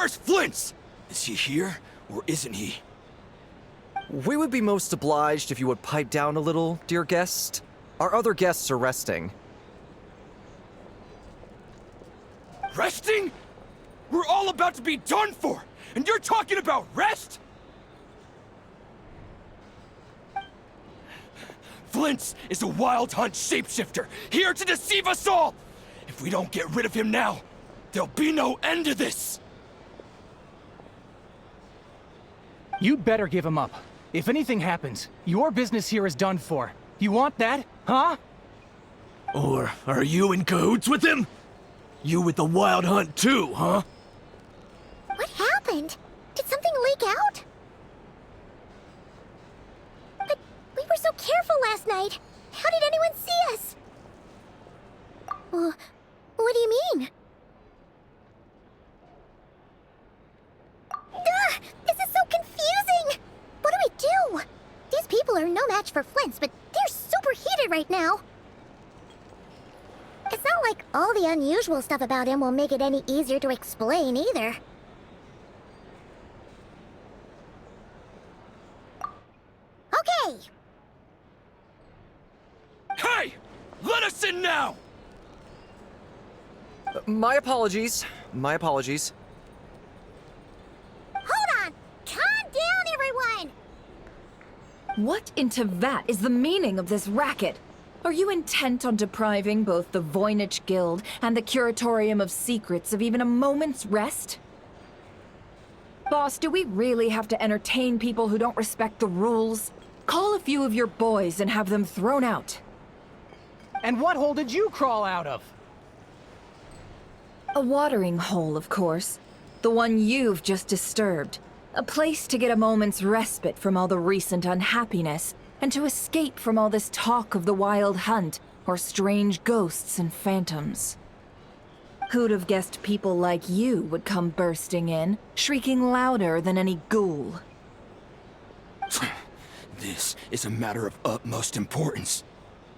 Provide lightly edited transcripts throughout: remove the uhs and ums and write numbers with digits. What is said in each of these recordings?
Where's Flint's? Is he here, or isn't he? We would be most obliged if you would pipe down a little, dear guest. Our other guests are resting. Resting? We're all about to be done for, and you're talking about rest? Flint's is a wild hunt shapeshifter, here to deceive us all! If we don't get rid of him now, there'll be no end to this! You'd better give him up. If anything happens, your business here is done for. You want that, huh? Or are you in cahoots with him? You with the wild hunt too, huh? What happened? Did something leak out? But we were so careful last night. How did anyone see us? What do you mean? Ugh, this is so confusing! What do we do? These people are no match for Flint's, but they're super heated right now. It's not like all the unusual stuff about him will make it any easier to explain either. Okay! Hey! Let us in now! My apologies. My apologies. Hold on! Calm down, everyone! What in Tevat is the meaning of this racket? Are you intent on depriving both the Voynich Guild and the Curatorium of Secrets of even a moment's rest? Boss, do we really have to entertain people who don't respect the rules? Call a few of your boys and have them thrown out. And what hole did you crawl out of? A watering hole, of course. The one you've just disturbed. A place to get a moment's respite from all the recent unhappiness, and to escape from all this talk of the wild hunt, or strange ghosts and phantoms. Who'd have guessed people like you would come bursting in, shrieking louder than any ghoul? This is a matter of utmost importance.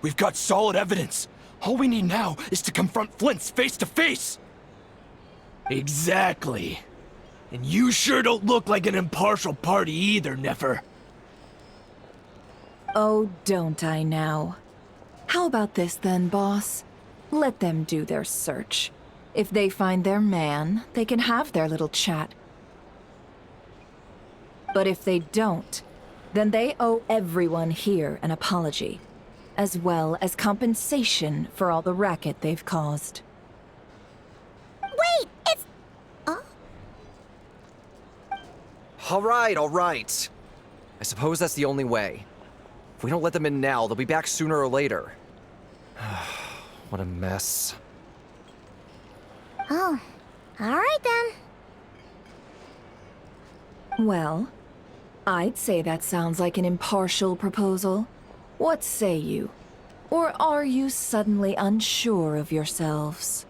We've got solid evidence. All we need now is to confront Flint's face to face. Exactly. And you sure don't look like an impartial party either, Nefer. Oh, don't I now? How about this then, boss? Let them do their search. If they find their man, they can have their little chat. But if they don't, then they owe everyone here an apology, as well as compensation for all the racket they've caused. Wait, it's... All right. I suppose that's the only way. If we don't let them in now, they'll be back sooner or later. What a mess. Oh, alright then. Well, I'd say that sounds like an impartial proposal. What say you? Or are you suddenly unsure of yourselves?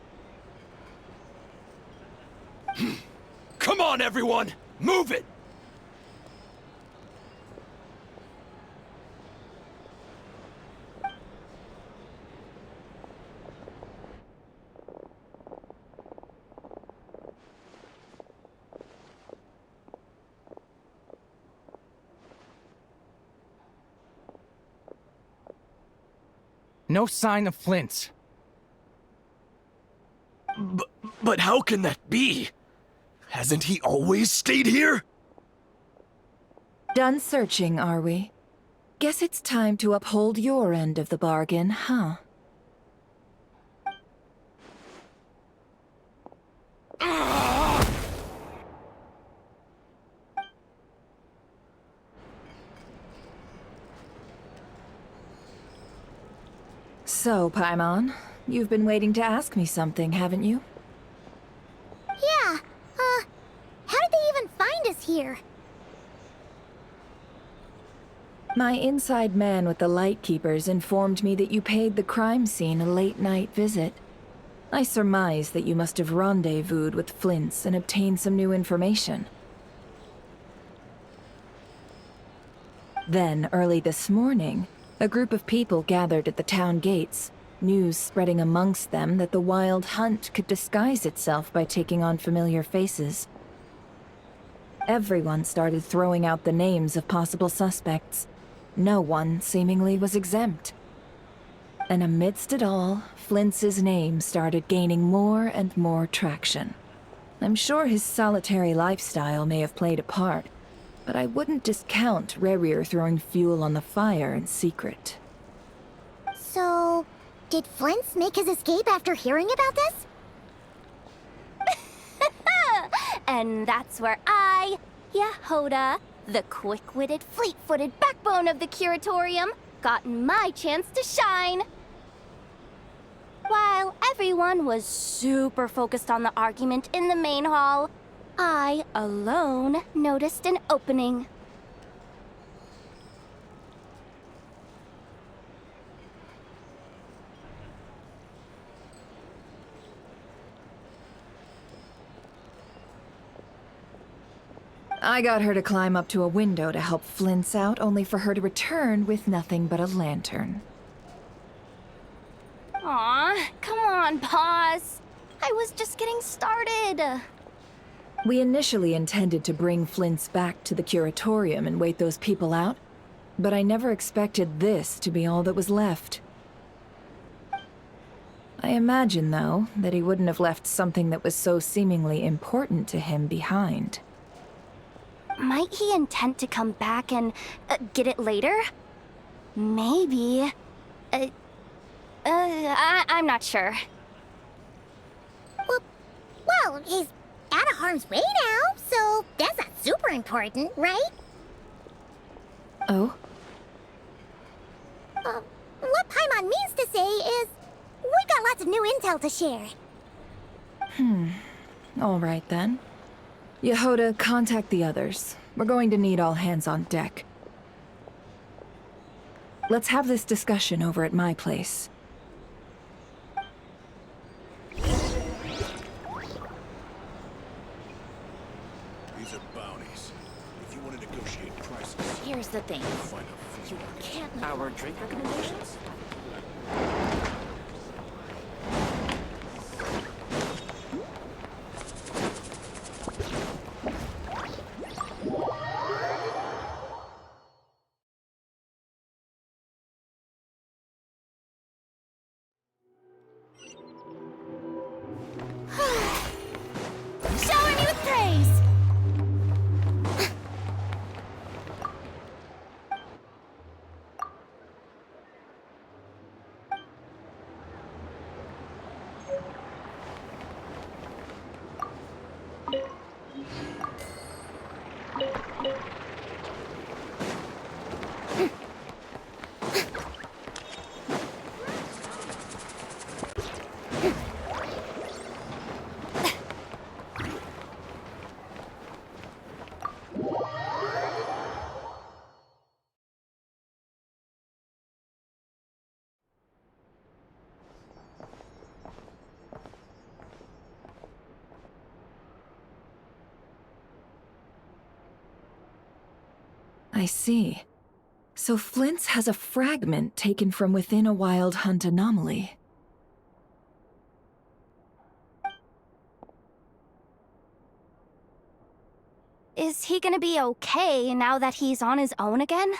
Come on, everyone! Move it! No sign of Flint's. But how can that be? Hasn't he always stayed here? Done searching, are we? Guess it's time to uphold your end of the bargain, huh? So, Paimon, you've been waiting to ask me something, haven't you? Yeah, how did they even find us here? My inside man with the Lightkeepers informed me that you paid the crime scene a late-night visit. I surmise that you must have rendezvoused with Flint's and obtained some new information. Then, early this morning, a group of people gathered at the town gates, news spreading amongst them that the wild hunt could disguise itself by taking on familiar faces. Everyone started throwing out the names of possible suspects. No one, seemingly, was exempt. And amidst it all, Flintz's name started gaining more and more traction. I'm sure his solitary lifestyle may have played a part, but I wouldn't discount Rerir throwing fuel on the fire in secret. So, did Flint's make his escape after hearing about this? And that's where I, Yehoda, the quick-witted, fleet-footed backbone of the Curatorium, got my chance to shine. While everyone was super focused on the argument in the main hall, I, alone, noticed an opening. I got her to climb up to a window to help Flint's out, only for her to return with nothing but a lantern. Aw, come on, pause. I was just getting started. We initially intended to bring Flint's back to the Curatorium and wait those people out, but I never expected this to be all that was left. I imagine, though, that he wouldn't have left something that was so seemingly important to him behind. Might he intend to come back and get it later? Maybe. I'm not sure. Well, he's out of harm's way now, so that's not super important, right? Oh? What Paimon means to say is, we've got lots of new intel to share. All right, then. Yehoda, contact the others. We're going to need all hands on deck. Let's have this discussion over at my place. These are bounties. If you want to negotiate prices, Here's the thing. find a fee. You can't... Our drink recommendations? Shower me with praise! I see. So Flint's has a fragment taken from within a wild hunt anomaly. Is he gonna be okay now that he's on his own again?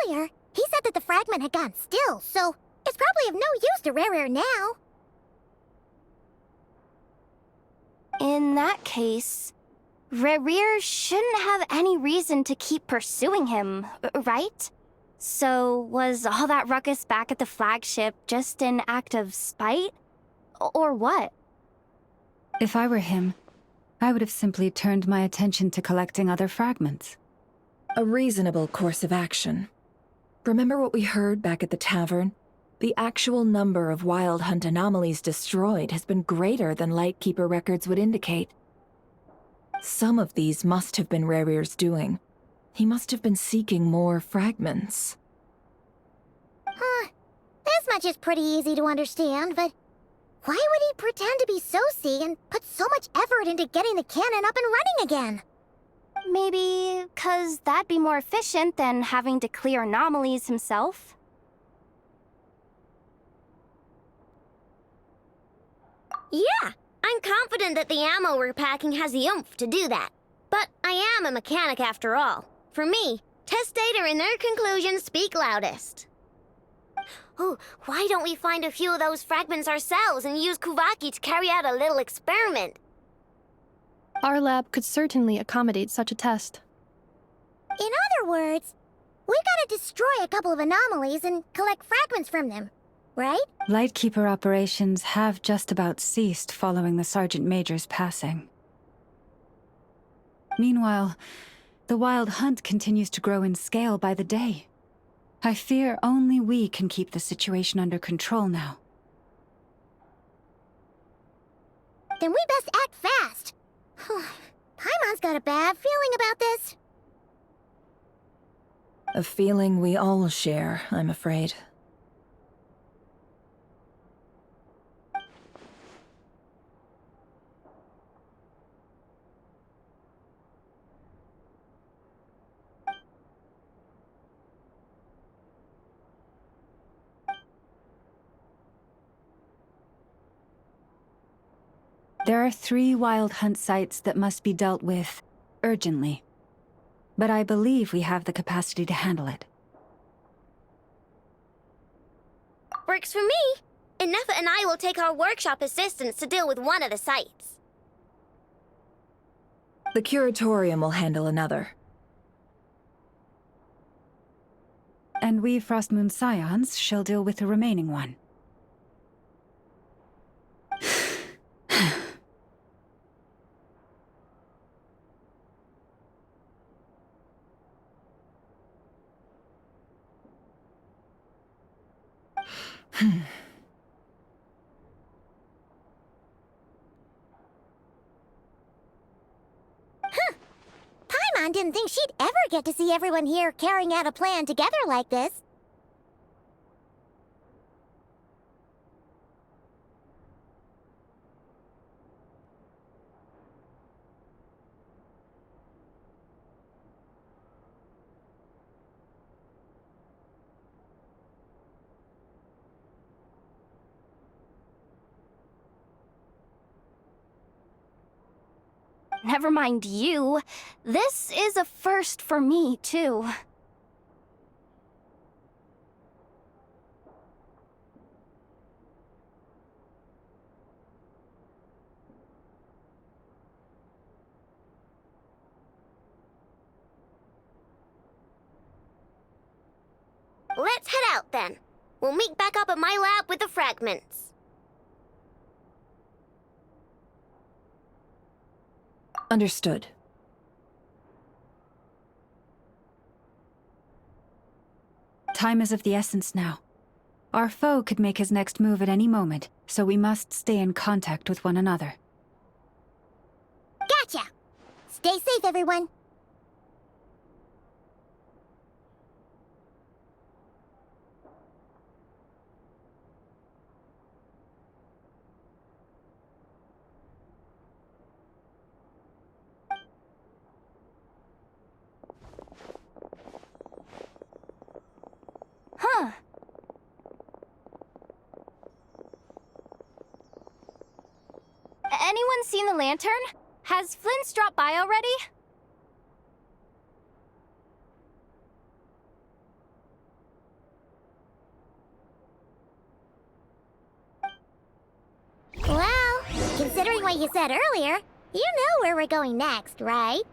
Earlier, he said that the fragment had gone still, so it's probably of no use to Rerir now. In that case, Rerir shouldn't have any reason to keep pursuing him, right? So was all that ruckus back at the flagship just an act of spite? Or what? If I were him, I would have simply turned my attention to collecting other fragments. A reasonable course of action. Remember what we heard back at the tavern? The actual number of wild hunt anomalies destroyed has been greater than Lightkeeper records would indicate. Some of these must have been Rerir's doing. He must have been seeking more fragments. This much is pretty easy to understand, but why would he pretend to be Soci and put so much effort into getting the cannon up and running again? Maybe 'cause that'd be more efficient than having to clear anomalies himself. Yeah, I'm confident that the ammo we're packing has the oomph to do that. But I am a mechanic after all. For me, test data and their conclusions speak loudest. Oh, why don't we find a few of those fragments ourselves and use Kuvaki to carry out a little experiment? Our lab could certainly accommodate such a test. In other words, we gotta destroy a couple of anomalies and collect fragments from them, right? Lightkeeper operations have just about ceased following the Sergeant Major's passing. Meanwhile, the Wild Hunt continues to grow in scale by the day. I fear only we can keep the situation under control now. Then we best act fast. Paimon's got a bad feeling about this. A feeling we all share, I'm afraid. There are 3 Wild Hunt sites that must be dealt with urgently. But I believe we have the capacity to handle it. Works for me. And Nefa and I will take our workshop assistants to deal with one of the sites. The Curatorium will handle another. And we Frostmoon Scions shall deal with the remaining one. Paimon didn't think she'd ever get to see everyone here carrying out a plan together like this. Never mind you. This is a first for me, too. Let's head out then. We'll meet back up at my lab with the fragments. Understood. Time is of the essence now. Our foe could make his next move at any moment, so we must stay in contact with one another. Gotcha! Stay safe, everyone. Huh. Anyone seen the lantern? Has Flint's dropped by already? Well, considering what you said earlier, you know where we're going next, right?